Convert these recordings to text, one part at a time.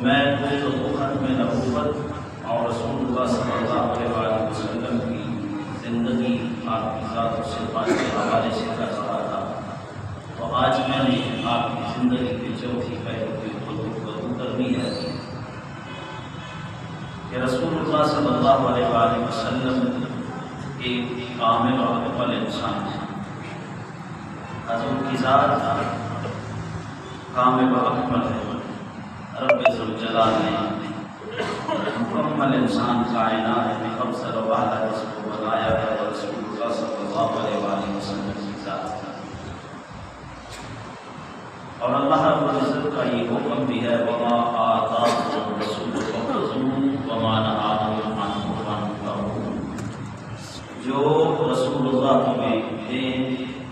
میں گفتگو ختم نبوت اور رسول اللہ صلی اللہ علیہ وسلم کی زندگی آپ کی ذات و صفات کے حوالے سے کر رہا تھا، تو آج میں نے آپ کی زندگی کے چوتھی پہلو کی گفتگو کرنی ہے کہ رسول اللہ صلی اللہ علیہ وسلم ایک کامل اور مکمل انسان ہے۔ حضور کی ذات کامل و مکمل ہے۔ رب ذوالجلال نے مکمل انسان کائنات میں افضل و اعلیٰ اس کو بنایا ہے، اور رسول اللہ صلی اللہ علیہ وسلم کی ذات ہے۔ اور اللہ رب العزت کا یہ حکم بھی ہے وَمَا آتَاكُمُ الرَّسُولُ فَخُذُوهُ وَمَا نَهَاكُمْ عَنْهُ فَانتَهُوا۔ جو رسول اللہ تمہیں دیں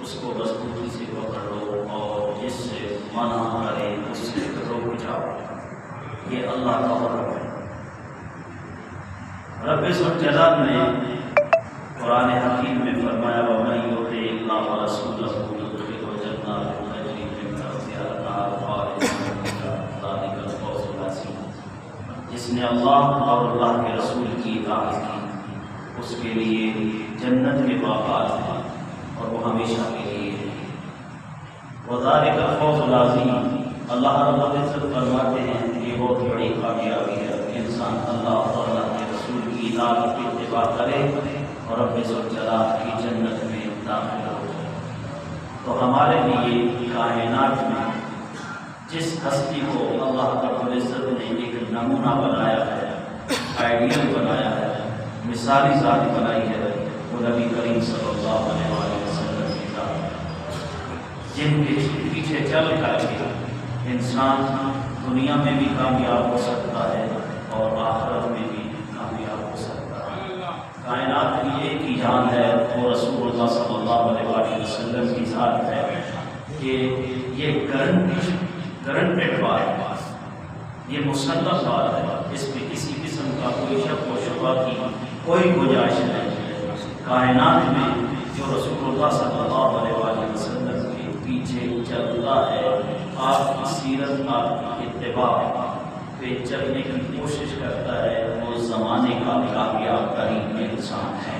اس کو مضبوطی سے پکڑ لو، اور جس سے منع کرے اس سے رک جاؤ۔ یہ اللہ کا حکم ہے۔ رب ذوالجلال نے قرآن حکیم میں فرمایا وَمَن يُطِعِ اللَّهَ وَرَسُولَهُ يُدْخِلْهُ جَنَّاتٍ تَجْرِی مِن تحتہا الأنہار خالدین فیہا ذَلِکَ الفوز العظیم۔ جس نے اللہ اور اللہ کے رسول کی اطاعت کی اس کے لیے جنت کے باغات ہیں اور وہ ہمیشہ کے لیے ہے۔ وَذَلِکَ الفوز العظیم۔ اللہ رب العزت فرماتے ہیں کہ یہ بہت بڑی کامیابی ہے کہ انسان اللہ اور اللہ کے رسول کی اطاعت کی اتباع کرے اور رب ذوالجلال کی جنت میں داخل ہو جائے۔ تو ہمارے لیے کائنات میں جس ہستی کو اللہ رب العزت نے ایک نمونہ بنایا ہے، آئیڈیل بنایا ہے، مثالی ذات بنائی ہے، وہ نبی کریم صلی اللہ علیہ وسلم کی ذات ہے، جن کے پیچھے چل کر کے انسان دنیا میں بھی کامیاب ہو سکتا ہے اور آخرت میں بھی کامیاب ہو سکتا ہے۔ کائنات کی ایک ہی جان ہے، وہ رسول اللہ صلی اللہ علیہ وسلم کی ذات ہے کہ یہ گارنٹیڈ بات ہے، یہ مسلم بات ہے، اس میں کسی قسم کا کوئی شک و شبہ کی کوئی گنجائش نہیں ہے۔ کائنات میں جو رسول اللہ صلی اللہ علیہ وسلم کے پیچھے چلتا ہے، آپ کی سیرت آپ کی اتباع پہ چلنے کی کوشش کرتا ہے، وہ زمانے کا کامیاب ترین انسان ہے۔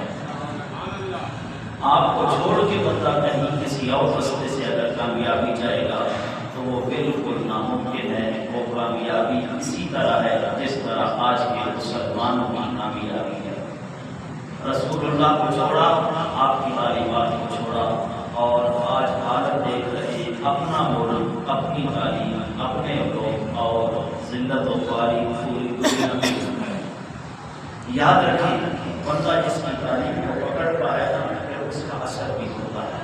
آپ کو چھوڑ کے بندہ کہیں کسی اور راستے سے اگر کامیابی جائے گا تو وہ بالکل ناممکن ہے۔ وہ کامیابی اسی طرح ہے جس طرح آج کے مسلمانوں کی کامیابی ہے۔ رسول اللہ کو چھوڑا، آپ کی تعلیمات کو چھوڑا، اور آج حالت دیکھ رہے اپنا ملک، اپنی تعلیم، اپنے لوگ اور ذلت و خواری پوری دنیا میں۔ یاد رکھیں بندہ جس کی تعلیم کو پکڑتا ہے پھر اس کا اثر بھی ہوتا ہے۔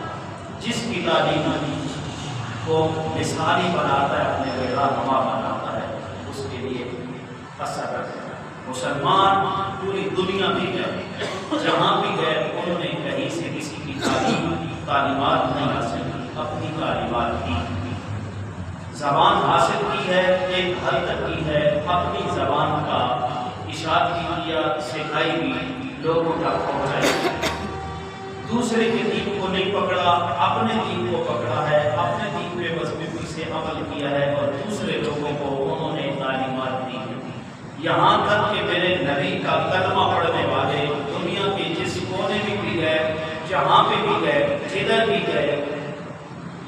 جس کی تعلیم کو مثالی بناتا ہے، اپنے بے رہنما بناتا ہے، اس کے لیے اثر رکھتا ہے۔ مسلمان پوری دنیا میں گئے، جہاں بھی گئے انہوں نے کہیں سے کسی کی تعلیمات نہیں حاصل کی، اپنی تعلیمات کی، زبان حاصل کی ہے، ایک حد تک کی ہے، اپنی زبان کا اشاعت بھی کیا، سکھائی بھی، لوگوں تک پہنچائی۔ دوسرے کے دین کو نہیں پکڑا، اپنے دین کو پکڑا ہے، اپنے دین پہ مضبوطی سے عمل کیا ہے، اور دوسرے لوگوں کو انہوں نے تعلیمات دی۔ یہاں تک کہ میرے نبی کا کلمہ پڑھنے والے دنیا کے جس کونے میں بھی گئے، جہاں پہ بھی گئے، جدھر بھی گئے،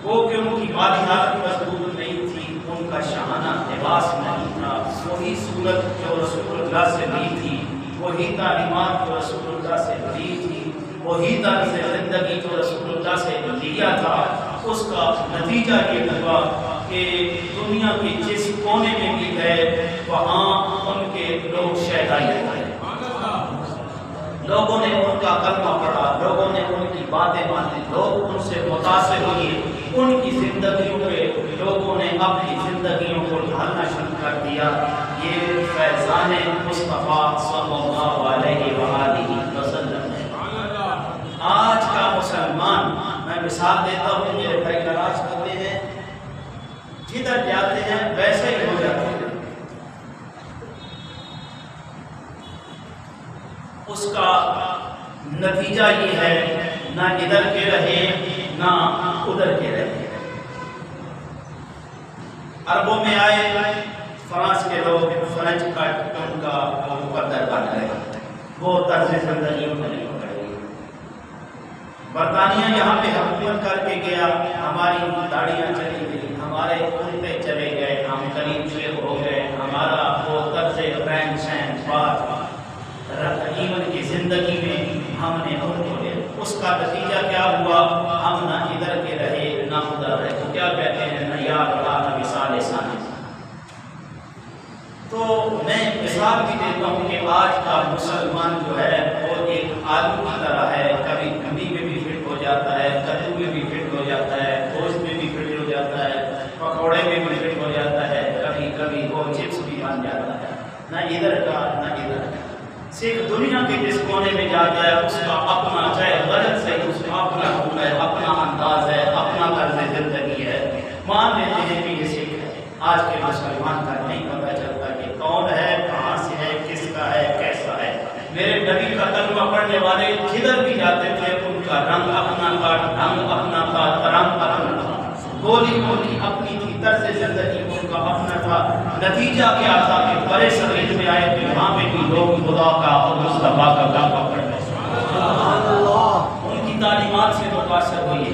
وہ کہ ان کی مالی حالت مضبوط نہیں تھی، ان کا شاہانہ لباس نہیں تھا، وہی صورت جو رسول اللہ سے لی تھی، وہی تعلیمات جو رسول اللہ سے لی تھی، وہی طرز زندگی جو رسول اللہ سے لیا تھا، اس کا نتیجہ یہ ہوا کہ دنیا کے جس کونے میں بھی گئے وہاں ان کے لوگ شہدائی ہو گئے، لوگوں نے ان کا کلمہ پڑھا، لوگوں نے ان کی باتیں مانی، لوگ ان سے متاثر ہوئے، ان کی زندگیوں پہ لوگوں نے اپنی زندگیوں کو ڈھالنا شروع کر دیا۔ یہ فیضان مصطفیٰ صلی اللہ علیہ وآلہ وسلم ہے۔ آج کا مسلمان، میں مثال دیتا ہوں، میرے بھائی تلاش کرتے ہیں، جدھر جاتے ہیں ویسے ہی ہو جاتے ہیں۔ اس کا نتیجہ یہ ہے نہ ادھر کے رہے نہ ادھر کے رہے۔ عربوں میں آئے، فرانس کے لوگ فرنچ کا ان کا مقدر بن گئے، وہ طرز زندگی میں نہیں پڑے گی۔ برطانیہ یہاں پہ حکومت کر کے گیا، ہماری داڑیاں چلی گئی، ہمارے کرتے چلے گئے، ہم قریب شیخ ہو گئے، ہمارا وہ طرز رہن سہن بات ایون کی زندگی میں ہم نے ان کو لیا۔ اس کا نتیجہ کیا ہوا؟ ہم نہ ادھر کے رہے نہ ادھر رہے، تو کیا کہتے ہیں نہ یاد رہا نہ مثال ثانی۔ تو میں مثال بھی دیتا ہوں کہ آج کا مسلمان جو ہے وہ ایک آلو کی طرح ہے، کبھی بھنڈی میں بھی فٹ ہو جاتا ہے، کدو میں بھی فٹ ہو جاتا ہے، گوشت میں بھی فٹ ہو جاتا ہے، پکوڑے میں بھی فٹ ہو جاتا ہے، کبھی کبھی وہ چپس بھی بن جاتا ہے، نہ ادھر کا نہ ادھر کا۔ صرف دنیا کے جس کونے میں جاتا ہے اس کا اپنا، چاہے غلط صحیح، اس کا اپنا حکم ہے، اپنا انداز ہے، اپنا طرز زندگی ہے، مان لیتے ہیں کہ یہ سکھ ہے۔ آج کے مسلمان کا نہیں پتہ چلتا کہ کون ہے، کہاں سے ہے، کس کا ہے، کیسا ہے۔ میرے نبی کا کلمہ پڑھنے والے جدھر بھی جاتے تھے ان کا رنگ اپنا تھا، ڈھنگ اپنا تھا، رنگ اپنا تھا، بولی بولی اپنی تھی، طرز زندگی ان کا اپنا تھا۔ نتیجہ کیا تھا کہ بڑے صغیر میں آئے تو یہاں پہ بھی لوگ خدا کا اور مصطفیٰ کا کلمہ پڑھتے ہیں، ان کی تعلیمات سے متاثر ہوئے۔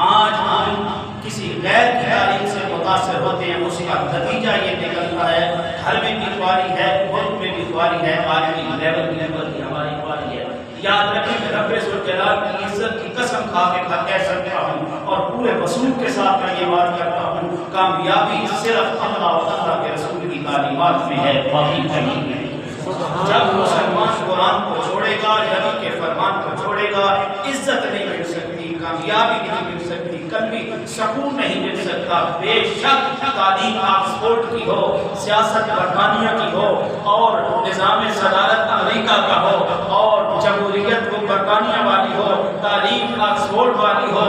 آج ہم کسی غیر کی تعلیم سے متاثر ہوتے ہیں، اس کا نتیجہ یہ نکلتا ہے گھر میں بھی خواری ہے، ملک میں بھی خواری ہے، عالمی لیول کی ہماری خواری ہے۔ یاد رکھیں کہ رب ذوالجلال کی عزت کی قسم کھا کے کہہ سکتا ہوں اور پورے وصول کے ساتھ میں یہ بات کرتا ہوں، کامیابی صرف اللہ اور اللہ کے رسول کی تعلیمات میں ہے، باقی کہیں نہیں۔ جب مسلمان قرآن کو چھوڑے گا، نبی کے فرمان کو چھوڑے گا، عزت نہیں مل سکتی، کامیابی نہیں مل سکتی، قلبی سکون نہیں مل سکتا۔ بے شک تعلیم آکسفورڈ کی ہو، سیاست برطانیہ کی ہو، اور نظام صدارت امریکہ کا ہو، اور جمہوریت وہ برطانیہ والی ہو، تعلیم آکسفورڈ والی ہو،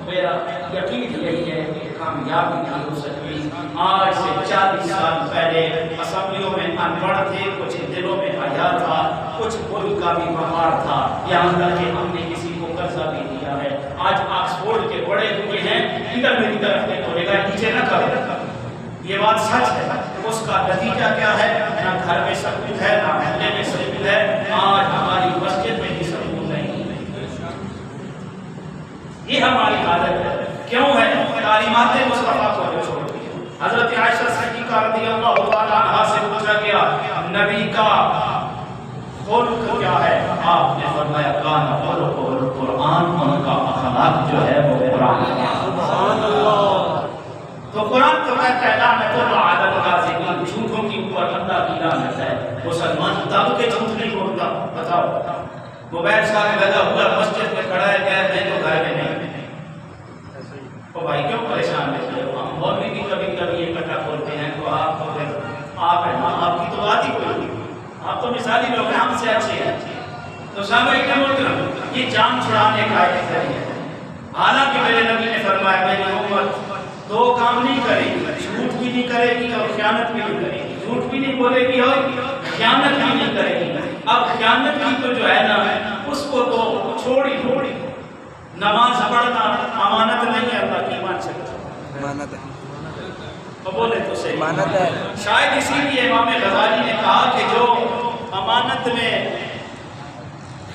میرا یقین یہی ہے کہ کامیابی نہیں ہو سکتی۔ آج سے 40 سال پہلے اسمبلیوں میں ان پڑھ تھے، کچھ دلوں میں حیا تھا، کچھ ملک کا بھی وقار تھا، یہاں تک کہ ہم نے کسی کو قرضہ بھی دیا ہے۔ آج آکسفورڈ کے بڑے ہوئے ہیں، ادھر میری طرف دیکھو گا، نیچے نہ کرو، یہ بات سچ ہے۔ اس کا نتیجہ کیا ہے؟ نہ گھر میں سکون ہے، نہ محلے میں سکون ہے، آج ہماری مسجد میں بھی سکون نہیں۔ یہ ہماری حالت ہے، کیوں ہے؟ تعلیمات مصطفیٰ کو چھوڑ دی۔ حضرت عائشہ صدیقہ رضی اللہ تعالیٰ عنہا سے پوچھا گیا نبی کا خلق کیا ہے؟ آپ نے فرمایا کان خلق القرآن، ان کا اخلاق جو ہے وہ قرآن ہے۔ سبحان اللہ۔ تو قرآن تو کہتا ہے لعنت اللہ علی الکاذبین، جھوٹوں کے اوپر اللہ کی لعنت ہے۔ مسلمان دب کے جھوٹ نہیں بولتا۔ بتاؤ، موبائل ساتھ لگا ہوا مسجد میں کھڑا ہے، کہہ میں تو گھر میں نہیں۔ او بھائی کیوں پریشان رہتے ہو؟ ہم مولوی بھی کبھی کبھی اکٹھا کھولتے ہیں تو آپ کو پھر آپ ہیں، آپ کی تو بات ہی کوئی نہیں، آپ تو مثالی لوگ ہیں، ہم سے اچھے ہیں۔ تو صحابہ کرام یہ جان چھڑانے کا ایک ذریعہ ہے۔ حالانکہ میرے نبی نے فرمایا میری امت دو کام نہیں کرے گی، جھوٹ بھی نہیں کرے گی اور خیانت بھی نہیں کرے گی، جھوٹ بھی نہیں بولے گی اور خیانت بھی نہیں کرے گی۔ اب خیانت کی تو جو ہے نا اس کو تو چھوڑی، نماز پڑھنا امانت نہیں ہے، اللہ کی مان سکتا امانت ہے، بولے تو صحیح امانت ہے۔ شاید اسی لیے امام غزالی نے کہا کہ جو امانت میں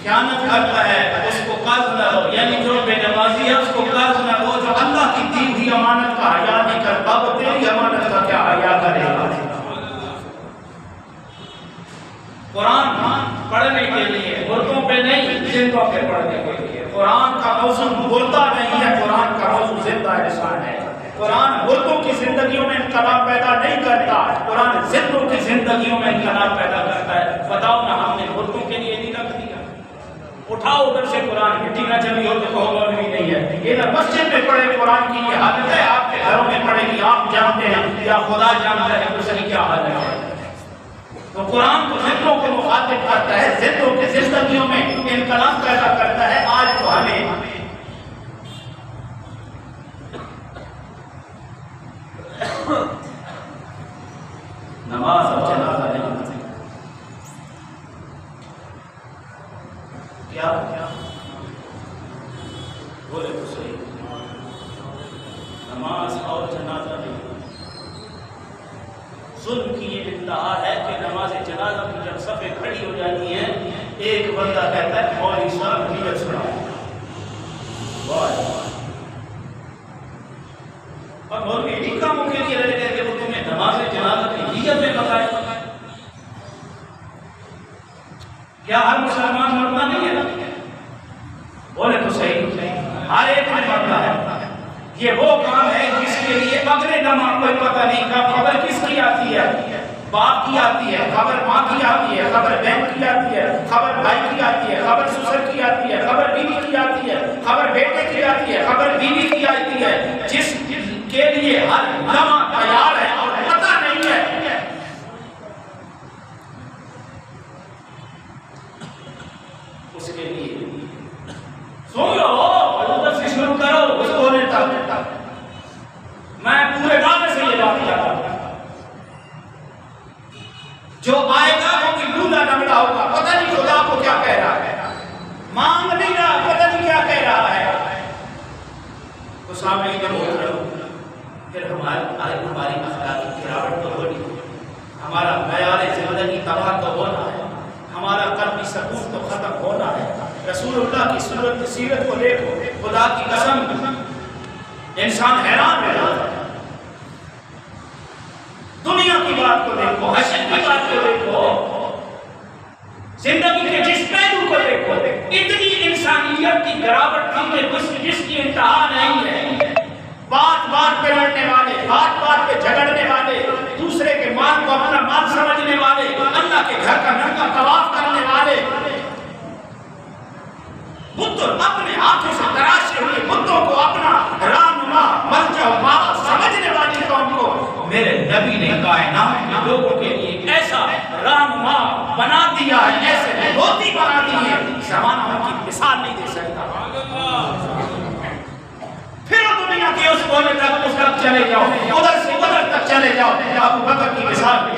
خیانت کرتا ہے اس کو قرض نہ ہو، یعنی جو بے نمازی ہے اس کو قرض نہ ہو، جو اللہ کی دی ہوئی امانت کا حیا نہیں کرتا وہ تیری امانت کا کیا حیا کرے گا۔ قرآن پڑھنے کے لیے مردوں پہ نہیں، زندوں پہ پڑھنے کے لیے۔ قرآن کا موضوع مردہ نہیں ہے، قرآن کا موضوع زندہ انسان ہے۔ قرآن مردوں کی زندگیوں میں انقلاب پیدا نہیں کرتا، قرآن زندوں کی زندگیوں میں انقلاب پیدا کرتا ہے۔ بتاؤ نا، ہم نے مردوں کے لیے نہیں رکھ دیا؟ اٹھاؤ ادھر سے قرآن، مٹی نہ چلی ہو تو کہو مولوی نہیں ہے۔ ادھر مسجد میں پڑھے قرآن کی یہ حالت ہے، آپ کے گھروں میں پڑھے گی، آپ جانتے ہیں یا خدا جانتا ہے کہ صحیح کیا حال ہے۔ تو قرآن کو زندوں کو مخاطب کرتا ہے، زندوں کی زندگیوں میں انقلاب پیدا کرتا ہے۔ آج تو ہمیں نماز اور جنازہ نہیں کیا بولے تو صحیح، نماز اور جنازہ نہیں۔ ظلم کی یہ انتہا ہے کہ نماز جنازہ کی جب صفیں کھڑی ہو جاتی ہیں ایک بندہ کہتا ہے مولوی صاحب نیت سناؤ، اور مولوی انہیں کاموں کے لیے رہ گئے کہ وہ تمہیں نماز جنازہ کی نیت میں بتائے. کیا ہر مسلمان مرنا نہیں ہے؟ بولے تو صحیح، ہر ایک میں مرنا ہے. یہ وہ کام ہے جس کے لیے اگلے دم کوئی پتہ نہیں کب خبر کس کی آتی ہے، باپ کی آتی ہے، خبر ماں کی آتی ہے، خبر بہن کی آتی ہے، خبر بھائی کی آتی ہے، خبر سسر کی آتی ہے، خبر بیوی کی آتی ہے، خبر بیٹے کی آتی ہے، خبر بیوی کی آتی ہے. جس کے لیے ہر لمحہ تیار ہے اور پتہ نہیں ہے، اس کے لیے سن لو ادھر سے شروع کرو اس ہونے تک. میں پورے دعوے سے یہ بات کہتا ہوں، جو آئے گا وہ بھی ڈھونڈا نمڑا ہوگا، پتہ نہیں خدا کو کیا کہہ رہا ہے، مانگ نہیں رہا، پتہ نہیں کیا کہہ رہا ہے. تو سامنے ادھر ہو رہا ہو، پھر ہماری اخلاقی گراوٹ تو ہونی، ہمارا معیار زندگی تباہ تو ہونا ہے، ہمارا قلبی سکون تو ختم ہونا ہے. رسول اللہ کی سیرت کو دیکھو، خدا کی قسم انسان حیران رہ جاتا ہے. دنیا کی بات کو دیکھو، حشر کی بات کو دیکھو، زندگی کے جس پہلو کو دیکھو، اتنی انسانیت کی گراوٹ تھی کہ جس کی انتہا نہیں ہے. بات بات پہ لڑنے والے، بات بات پہ جھگڑنے والے، دوسرے کے مال کو اپنا مال سمجھنے والے، اللہ کے گھر کا ننگا طواف کرنے والے، بتوں اپنے ہاتھوں سے تراشے ہوئے بتوں کو اپنا رہنما مرجع بابا سمجھنے والی قوم کو میرے نبی نے کائنات کے لوگوں کے لیے ایسا رہنما بنا دیا ہے، ایسے موتی بنا دی ہے، زمانہ ان کی مثال نہیں دے سکتا. پھر دنیا کے اس کونے تک اس تک چلے جاؤ، ادھر سے ادھر تک چلے جاؤ، ابو بکر کی مثال لے،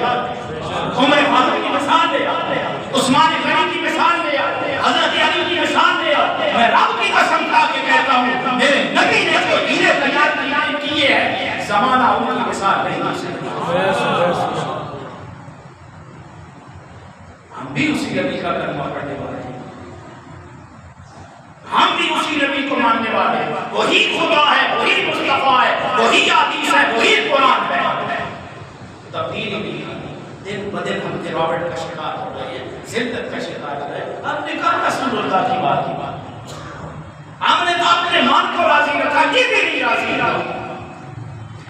عمر فاروق کی مثال لے، عثمان غنی کی مثال لے، حضرت علی کی مثال لے. میں رب کی قسم کھا کے کہتا ہوں میرے نبی نے جو ہیرے تیار کیے ہیں زمانہ ان کی مثال نہیں دے سکتا. ہم بھی اسی نبی کا کلمہ پڑھنے والے ہیں، ہم بھی اسی نبی کو ماننے والے ہیں. وہی خدا ہے، وہی مصطفیٰ ہے، وہی حدیث ہے، وہی قرآن ہے. تبدیلی نہیں آئی. دن بدن ہم گراوٹ کا شکار ہو رہے ہیں، ذلت کا شکار ہو رہے ہیں. ہم نے کہا رسول اللہ کی بات ہم نے تو اپنے من کو راضی رکھا، یہ بھی نہیں راضی رہا.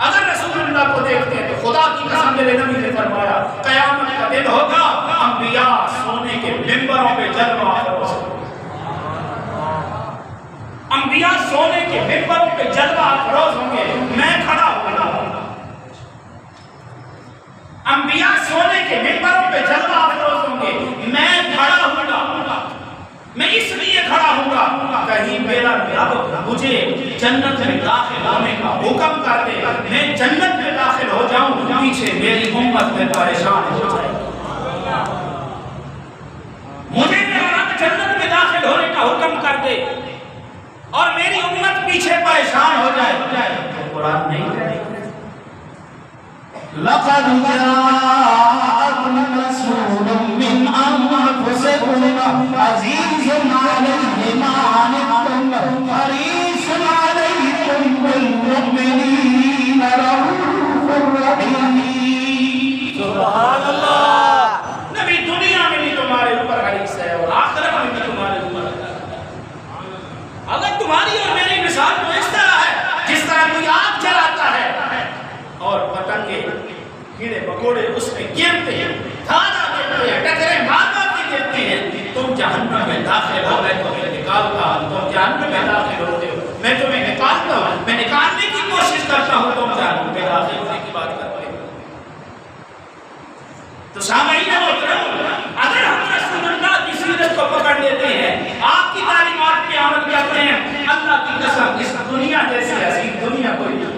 اگر رسول اللہ کو دیکھتے ہیں تو خدا کی قسم میرے نبی نے فرمایا قیامت کا دن ہوگا، انبیاء سونے کے منبروں پہ جلوہ افروز، انبیاء سونے کے منبروں پہ جلوہ افروز ہوں گے. میں کھڑا ہوں گا، انبیاء سونے کے منبروں پہ جلوہ افروز ہوں گے، میں کھڑا ہوں گا. میں اس لیے کھڑا ہوں گا کہیں میرا رب مجھے جنت میں داخل ہونے کا حکم کر دے، میں جنت میں داخل ہو جاؤں، پیچھے میری امت میں پریشان ہو جائے. مجھے میرا رب جنت میں داخل ہونے کا حکم کر دے اور میری امت پیچھے پریشان ہو جائے. تو قرآن نہیں کہے لقد جاءكم رسول من أنفسكم عزيز عليه ما عنتم حريص عليكم بالمؤمنين رؤوف رحيم. سبحان اللہ. نبی دنیا میں بھی تمہارے اوپر حریص ہے اور آخرت میں بھی تمہارے اوپر. اگر تمہاری اور میری مثال تو اس طرح ہے جس طرح کوئی آگ جلاتا ہے اور پتنگے کیڑے مکوڑے اس میں گرتے ہیں، دھانا دیتے ہیں، ٹکرے مارا کے دیتے ہیں. تم جہنم میں داخل ہو، میں تمہیں نکالتا ہوں، تم جہنم میں داخل ہوتے ہو، میں تمہیں نکالتا ہوں، میں نکالنے کی کوشش کرتا ہوں، تم جہنم میں داخل ہونے کی بات کرتے ہو. تو سامعین محترم، اگر ہم رسول اللہ کی سیرت کو پکڑ لیتے ہیں، آپ کی تعلیمات پہ عمل کرتے ہیں، اللہ کی قسم اس دنیا جیسی عظیم دنیا کوئی نہیں.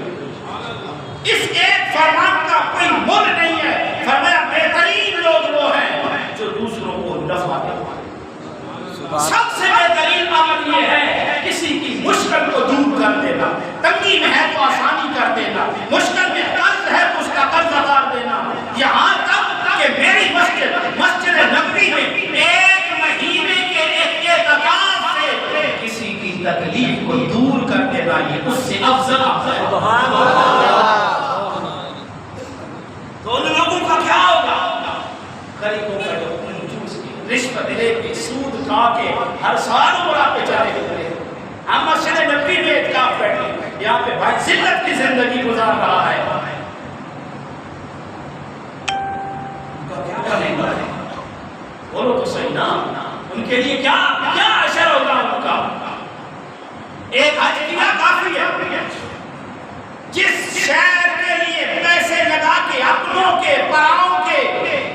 اس ایک فرمان کا کوئی مول نہیں ہے. فرمایا بہترین لوگ وہ ہیں جو دوسروں کو نفع دیتے ہیں. سب سے بہترین عمل یہ ہے کسی کی مشکل کو دور کر دینا، تنگی میں ہے تو آسانی کر دینا، مشکل میں قرض ہے تو اس کا قرض اتار دینا، یا ہر سال عمرہ پہ چلے گئے. ہم مسجد نبوی میں اعتکاف بیٹھے, یہاں پہ بھائی ذلت کی زندگی گزار رہا ہے. بولو تو صحیح نا, ان کے لیے کیا اشر ہوگا ان کا. ایک حج کیا کافی ہے. جس شہر کے لیے پیسے لگا کے اپنوں کے پراؤں کے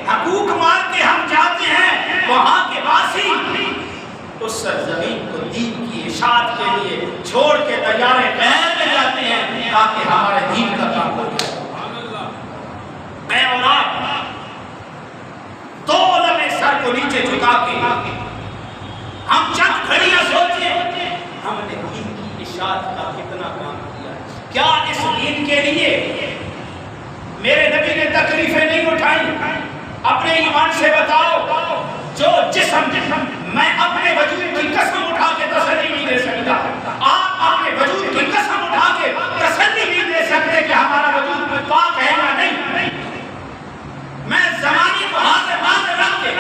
حقوق مار کے ہم جاتے ہیں, وہاں کے باسی اس سرزمین کو دین کی اشاعت کے لیے چھوڑ کے طیارے غیر میں جاتے ہیں تاکہ ہمارے دین کا کام ہو جائے. میں اور آپ دو لمحے سر کو نیچے جھکا کے ہم چند گھڑیاں سوچیں ہم نے دین کی اشاعت کا کتنا کام کیا. کیا اس دین کے لیے میرے نبی نے تکلیفیں نہیں اٹھائیں؟ اپنے ایمان سے بتاؤ, جو جسم میں اپنے وجود کی قسم اٹھا کے تسلی نہیں دے سکتا, آپ اپنے وجود کی قسم اٹھا کے تسلی نہیں دے سکتے کہ ہمارا وجود پاک ہے یا نہیں. میں زمانی کو ہاتھ رکھ کے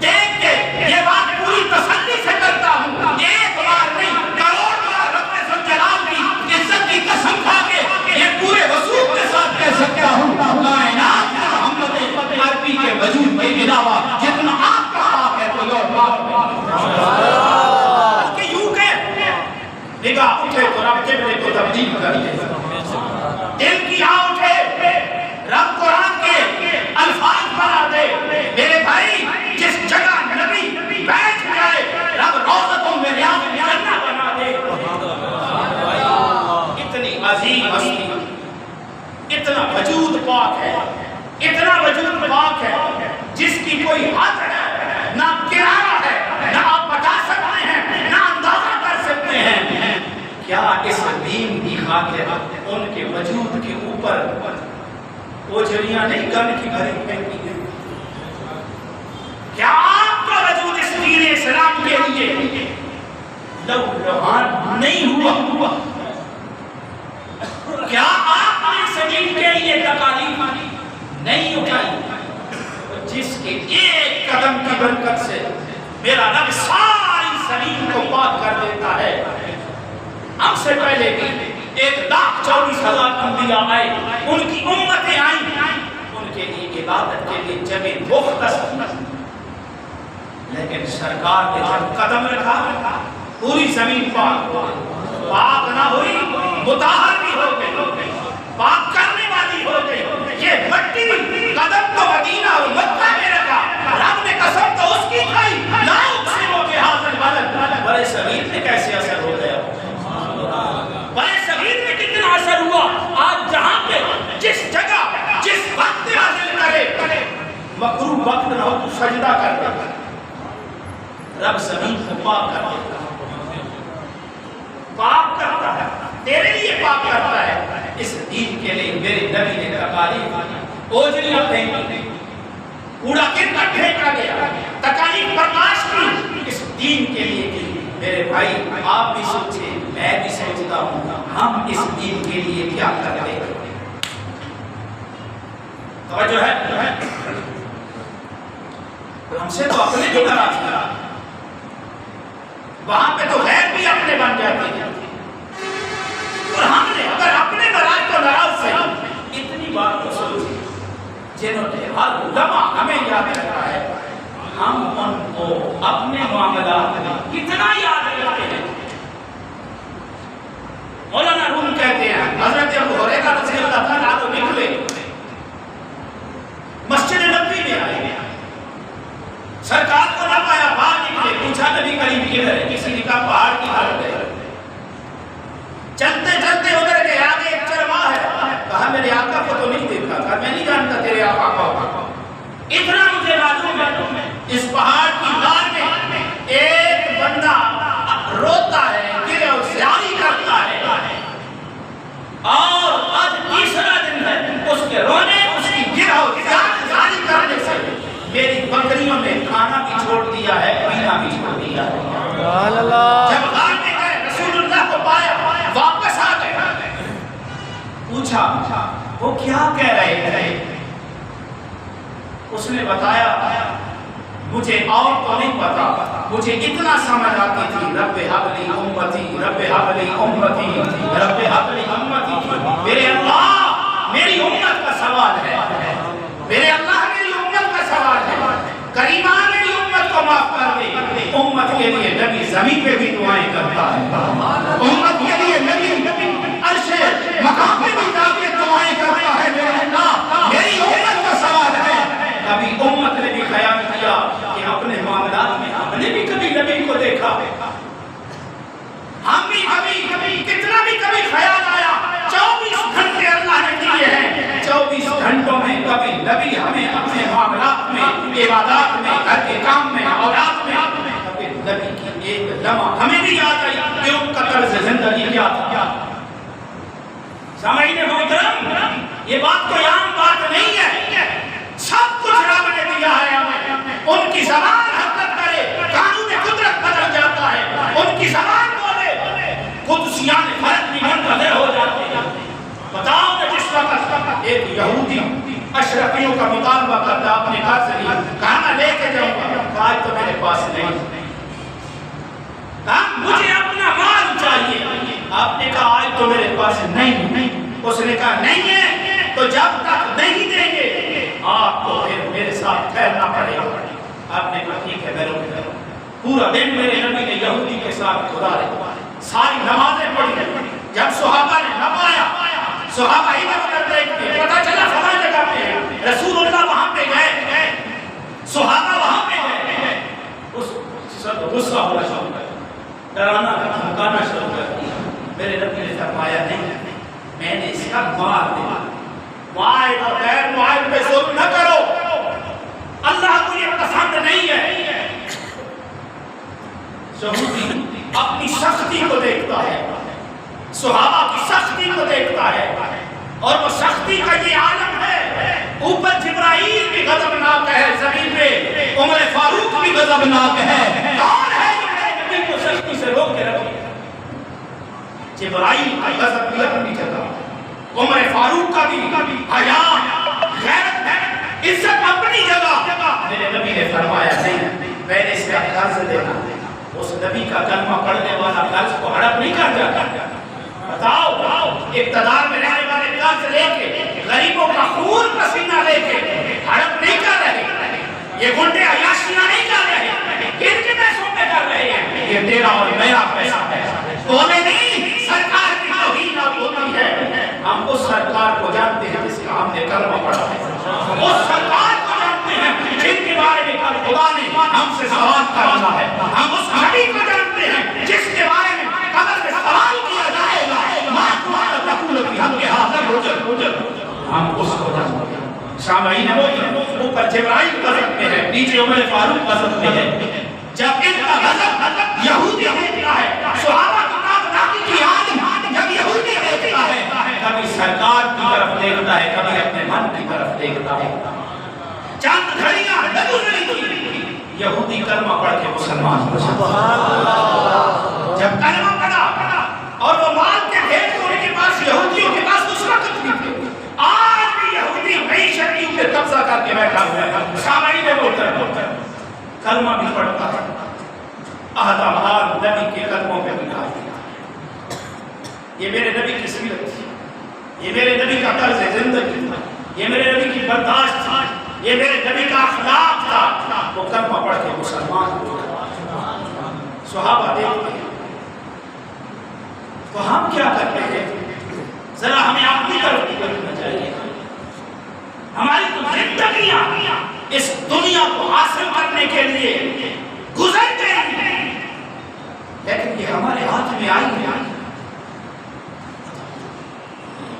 دیکھ کے یہ بات پوری تسلی سے کرتا ہوں, ایک بار نہیں کروڑ بار رب ذوالجلال کی عزت کی قسم کھا کے یہ پورے وصول کے ساتھ کہہ سکتا ہوں کائنات محمد عربی کے وجود کے علاوہ جتنا آپ کا پاک ہے کوئی اور پاک نہیں. کہ یوں کہ نگاہ اٹھے تو رب قبلے کو تبدیل کر دے, دل کی آنکھ اٹھے رب قرآن کے الفاظ بنا دے. میرے بھائی جس جگہ نبی بیٹھ جائے رب روضتوں میں ریاض جنت بنا دے. اتنی عظیم ہستی, اتنا وجود پاک ہے, اتنا وجود پاک ہے جس کی کوئی حد ہے نہ کنارہ ہے, نہ آپ بتا سکتے ہیں نہ اندازہ کر سکتے ہیں. کیا اس دین کی خاطر ان کے وجود کے اوپر اوجھلیاں نہیں گن کی بھری پھینکی گئی؟ کیا آپ کا وجود اس دین اسلام کے لیے لو لوہان نہیں ہوا؟ کیا آپ نے اس دین کے لیے تکالیف نہیں اٹھائی؟ جس کے ایک قدم کی برکت سے میرا رب ساری زمین کو پاک کر دیتا ہے. ہم سے پہلے بھی 1,40,000 انبیاء آئے, ان کی امتیں آئیں, ان کے لیے عبادت کے لیے جگہ مختص, لیکن سرکار نے جب قدم رکھا پوری زمین پاک نہ ہوئی, مطہر بھی ہو گئی, پاک کرنے والی ہو گئی. یہ مٹی قدم تو مدینہ اور مکہ میں رکھا, رب نے قسم تو اس کی کھائی, لا اقسم بہذا البلد. بڑے صغیر میں کیسے اثر ہو گیا, بڑے صغیر میں کتنا اثر ہوا. آج جہاں پہ جس جگہ جس وقت حاصل کرے مکروہ وقت نہ ہو تو سجدہ کر دے, رب زمین کو پاک کر دیتا ہے, پاک کرتا ہے, تیرے لیے پاک کرتا ہے. اس دین کے لیے میرے نبی نے تکالیف اوجھلیاں پھینکی, کوڑا کرکٹ پھینکا گیا, تکالیف برداشت کی اس دین کے لیے کی. میرے بھائی آپ بھی سوچیں, میں بھی سوچتا ہوں, ہم اس دین کے لیے کیا کرتے ہیں؟ توجہ ہے, ہم سے تو اپنے بھی ناراض کرا, وہاں پہ تو غیر بھی اپنے بن جاتے ہیں, اور ہم نے اگر اپنے ناراض تو ناراض سے اتنی بات تو سوچی جنہوں نے ہر لمحہ ہمیں یاد رکھا ہے, ہم ان کو اپنے معاملات میں کتنا یاد رکھتے ہیں. مولانا روم کہتے ہیں حضرت ابو ہریرہ رضی اللہ تعالیٰ عنہ نکلے, مسجد نبوی میں آئے, سرکار کو نہ پایا, باہر نکلے, پوچھا نبی کریم کدھر ہے؟ کسی نے کہا پہاڑ کی طرف گئے. چلتے چلتے ادھر گئے, آگے ایک چرواہ ہے, کہا میرے آقا کو تو نہیں دیکھا, کہا میں نہیں جانتا تیرے آقا کو, اتنا مجھے معلوم ہے اس پہاڑ کی غار میں ایک بندہ روتا ہے, گرے اور زیاری کرتا ہے, اور آج تیسرا دن ہے اس کے رونے, اس کی گرہ اور زیاری کرنے سے میری بکریوں نے کھانا بھی چھوڑ دیا ہے, پینا بھی چھوڑ دیا ہے. جب غار میں گئے رسول اللہ کو پایا, واپس آ گئے, پوچھا وہ کیا کہہ رہے تھے؟ اس نے بتایا مجھے اور تو نہیں پتا, مجھے اتنا سمجھ آتی تھی رب حبلی امتی، رب حبلی امتی، رب حبلی امتی. میرے اللہ میری امت کا سوال ہے، میرے اللہ میری امت کا سوال ہے. کریمہ میری امت کو معاف کر دے. امت کے لیے نبی زمین پہ بھی دعائیں کرتا ہے، امت کے لیے نبی عرش مقام پہ بھی جا کے دعائیں کرتا ہے. میرے اللہ میری امت کا سوال ہے. کبھی امت نے بھی خیال کیا کہ اپنے معاملات میں ہم نے بھی کبھی نبی کو دیکھا؟ ہم بھی کبھی کتنا بھی کبھی خیال آیا 24 گھنٹے اللہ نے دیے ہیں، 24 گھنٹوں میں کبھی نبی ہمیں اپنے معاملات میں، عبادات میں، گھر کے کام میں، اولاد میں، کبھی نبی کی ایک لمحہ ہمیں بھی یاد آئی کہ ان کا طرز زندگی کیا تھا. سامعین محترم، یہ بات کوئی عام بات نہیں ہے. سب کچھ رب نے دیا ہے ہمیں. ان کی زبان حرکت کرے قانون قدرت بدل جاتا ہے، ان کی زبان بولے قدسیان فرد بھی منتظر ہو جاتے ہیں. بتاؤ کہ جس وقت ایک یہودی اشرفیوں کا مطالبہ کرتا اپنے گھر سے لیا، کہا میں لے کے جاؤں گا، آج تو میرے پاس نہیں، کہا مجھے اپنا مال چاہیے. آپ نے کہا آج تو میرے پاس نہیں. اس نے کہا نہیں ہے تو جب تک نہیں دیں گے آپ کو پھر میرے ساتھ ٹھہرنا پڑے گا. آپ نے کہا ٹھیک ہے میں روک جاؤں. پورا دن میرے نبی نے یہودی کے ساتھ گزارے، ساری نمازیں پڑھی. جب صحابہ نے نہ پایا، صحابہ ادھر ادھر دیکھتے، پتہ چلا فلاں جگہ پہ ہے، رسول اللہ وہاں پہ گئے، صحابہ وہاں پہ گئے. اس سب غصہ ہونا شروع کر دیا، ڈرانا دھمکانا شروع کر دیا. میرے نبی نے فرمایا نہیں، میں نے اس کا مال دیا. معاہد اور غیر معاہد پہ ظلم نہ کرو، اللہ کو یہ پسند نہیں ہے. یہودی اپنی سختی کو دیکھتا ہے، صحابہ کی سختی کو دیکھتا ہے، اور وہ سختی کا یہ عالم ہے. اوپر جبرائیل بھی غضبناک ہے، زمین پہ عمر فاروق بھی غضبناک ہے. کون ہے جو نبی کو سختی سے روک کے رکھے؟ جبرائیل کا غضب بھی اپنی جگہ، عمر فاروق کا بھی حیا، غیرت، عزت اپنی جگہ. میرے نبی نے فرمایا نہیں، میں نے اس کا قرض دینا. اس نبی کا کلمہ پڑھنے والا قرض کو ہڑپ نہیں کر جاتا. بتاؤ اقتدار میں رہنے والے قرض لے کے، غریبوں کا خون پسینہ لے کے ہڑپ نہیں کر رہے. یہ گنڈے عیاشیاں نہیں کر رہے، کن کے پیسوں پہ کر رہے ہیں؟ یہ تیرا اور میرا پیسہ ہے. بولے نہیں سرکار کی توہین ہوتی ہے. ہم اس سرکار کو جانتے ہیں جس کا ہم نے کلمہ پڑھا ہے، اس سرکار کو جانتے ہیں جن کے بارے میں کل خدا نے ہم سے سوال کرنا ہے. ہم اس نبی کو جانتے ہیں جس کے بارے میں قبر میں سوال کیا جائے گا. ہم اس کو جانتے ہیں. سامعین اوپر جبرائیل غضب میں ہے، نیچے عمر فاروق غضب میں ہے. جب ان کا غضب یہودی دیکھتا ہے، صحابہ کی کافروں کی حال جب یہودی دیکھتا ہے، کبھی سرکار کی طرف دیکھتا ہے، کبھی اپنے من کی طرف دیکھتا ہے. چند گھڑیاں نہ گزری تھی، یہودی کلمہ پڑھ کے مسلمان ہو جاتا. جب کلمہ پڑھا اور وہ مال کے ڈھیر تو ان کے پاس، یہودیوں کے پاس اس وقت بھی تھے. آج بھی یہودی نئی شکیوں پہ قبضہ کر کے بیٹھا ہوا ہے. سامعین محترم، کلمہ بھی پڑھتا ہے، اہدہ مال نبی کے قدموں پہ بنا دیا. یہ میرے نبی کی سیرت تھی، یہ میرے نبی کا طرز زندگی تھا، یہ میرے نبی کی برداشت تھا، یہ میرے نبی کا اخلاق تھا. وہ کلمہ پڑھ کے مسلمان ہو گئے. صحابہ دیکھتے ہیں تو ہم کیا کرتے ہیں؟ ذرا ہمیں اپنی طرف دیکھنا چاہیے. ہماری تو زندگیاں اس دنیا کو حاصل کرنے کے لیے گزر گئی، لیکن یہ ہمارے ہاتھ میں آئی ہے.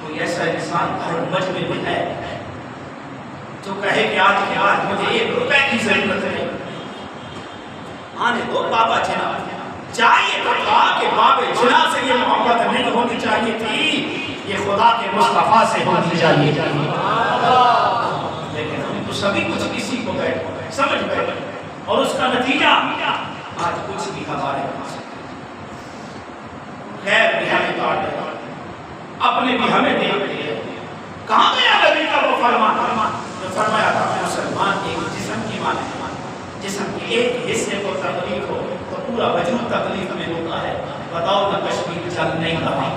کوئی ایسا انسان ہر مجمع میں ہے جو کہے کہ آج کے بعد مجھے 1 روپے کی ضرورت نہیں، آنے دو بابا جنا. چاہیے تو تھا کہ بابا جنا سے یہ محبت نہیں ہونی چاہیے تھی، یہ خدا کے مصطفیٰ سے ہونی چاہیے تھی. لیکن ہم تو سبھی کچھ کسی کو بیٹھ سمجھ بیٹھے، اور اس کا نتیجہ آج کچھ بھی ہمارے پاس. خیر بھی ہمیں کاٹ دے، اپنے بھی ہمیں دے دے. کہاں گیا نبی کا وہ فرمان جو فرمایا تھا مسلمان ایک جسم کی مانند، جسم کے ایک حصے کو تکلیف ہو تو پورا وجود تکلیف میں ہوتا ہے. بتاؤ نا کشمیر جل نہیں رہا,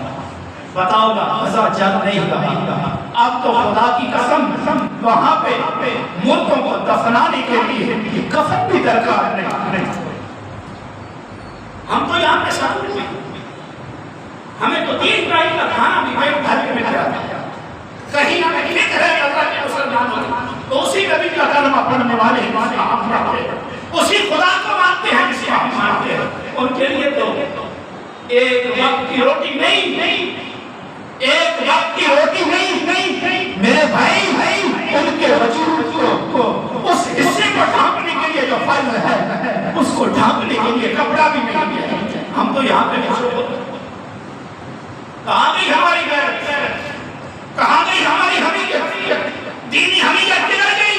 بتاؤ نا غزہ جل نہیں رہا. اب تو خدا کی قسم وہاں پہ مردوں کو دفنانے کے لیے کفن بھی درکار نہیں. ہم تو یہاں پہ شامل ہیں, ہمیں تو 3 ٹائم کا کھانا بھی پیٹ بھر کے مل جاتا ہے. کہیں ہمیں فکر ہے اللہ کے مسلمانوں تو اسی نبی کا کلمہ پڑھنے والے ہم مانتے ہیں, اسی خدا کو مانتے ہیں جس کو ہم مانتے ہیں. ان کے لیے تو ایک وقت کی روٹی نہیں, ایک وقت کی روٹی نہیں میرے بھائی, ان کے وجود کو اس حصے کو ڈھانپنے کے لیے جو فرض ہے اس کو ڈھانپنے کے لیے کپڑا بھی نہیں ہے. ہم تو یہاں پہ کہاں گئی ہماری غیرت, کہاں گئی ہماری حمیت, دینی حمیت کدھر گئی,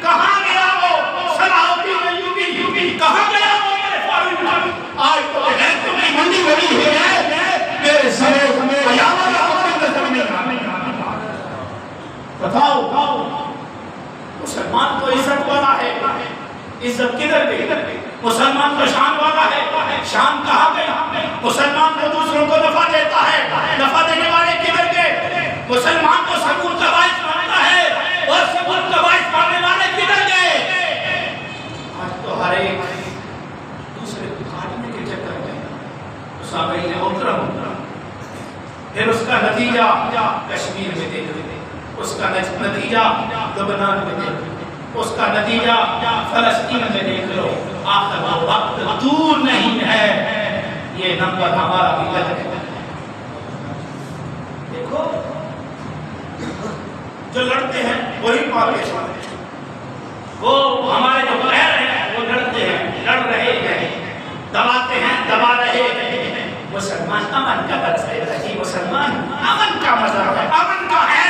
کہاں گیا وہ صلاح الدین ایوبی, کہاں گیا وہ میرے فاروق. آج تو غیرت کی منڈی بنی ہے میرے سرے قیامت کا نظر نہیں آتا. بتاؤ مسلمان تو عزت والا ہے, عزت کدھر گئی؟ مسلمان تو شان والا ہے, شان کہاں گئی؟ مسلمان تو دوسروں کو نفع دیتا ہے, نفع دینے والے کدھر گئے؟ مسلمان تو سکون کا باعث بنتا ہے اور سکون کا باعث بننے والے کدھر گئے؟ آج تو ہر ایک دوسرے کو کاٹنے کے چکر میں صحابہ نے اترا. پھر اس کا نتیجہ کشمیر میں دیکھ لیں, اس کا نتیجہ لبنان میں دیکھ لیں, اس کا نتیجہ فلسطین میں دیکھ لو. آخر وہ وقت دور نہیں ہے, یہ نمبر ہمارا بھی لگ ہے. دیکھو جو لڑتے ہیں وہی پاکستان ہے, وہ ہمارے جو غیر ہیں وہ لڑتے ہیں, لڑ رہے ہیں, دباتے ہیں, دبا رہے ہیں. مسلمان امن کا درس دے رہی, مسلمان امن کا مذہب ہے, امن کا ہے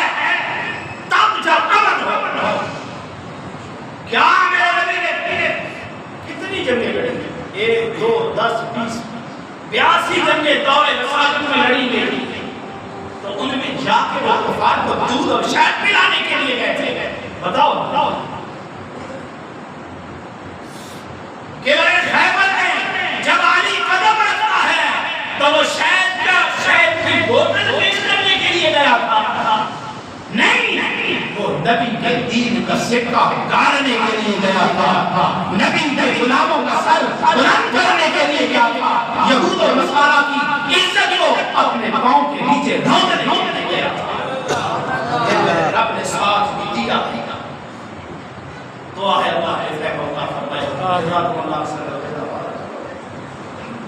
تب جب امن ہو. کیا میرے نبی نے کتنی جنگیں لڑی, 1 2 10 20 82 جنگیں دور رسالت میں لڑی گئی. تو ان میں جا کے وہ کفار کو دودھ اور شہد پلانے کے لیے گئے تھے. بتاؤ قلعہ خیبر میں جب علی قدم رکھتا ہے تو وہ شہد کی بوتل پیش کرنے کے لیے گیا تھا, نہیں وہ نبی کے دین کا سکہ گاڑنے کے لیے گیا تھا, نبی کے غلاموں کا سر بلند کرنے کے لیے گیا تھا, یہود اور نصارا کی عزت کو اپنے پاؤں کے نیچے رونقنے کے لیے گیا تھا. رب نے ساتھ بھی دیا. دعا ہے اللہ کے فہم کا فرمائے.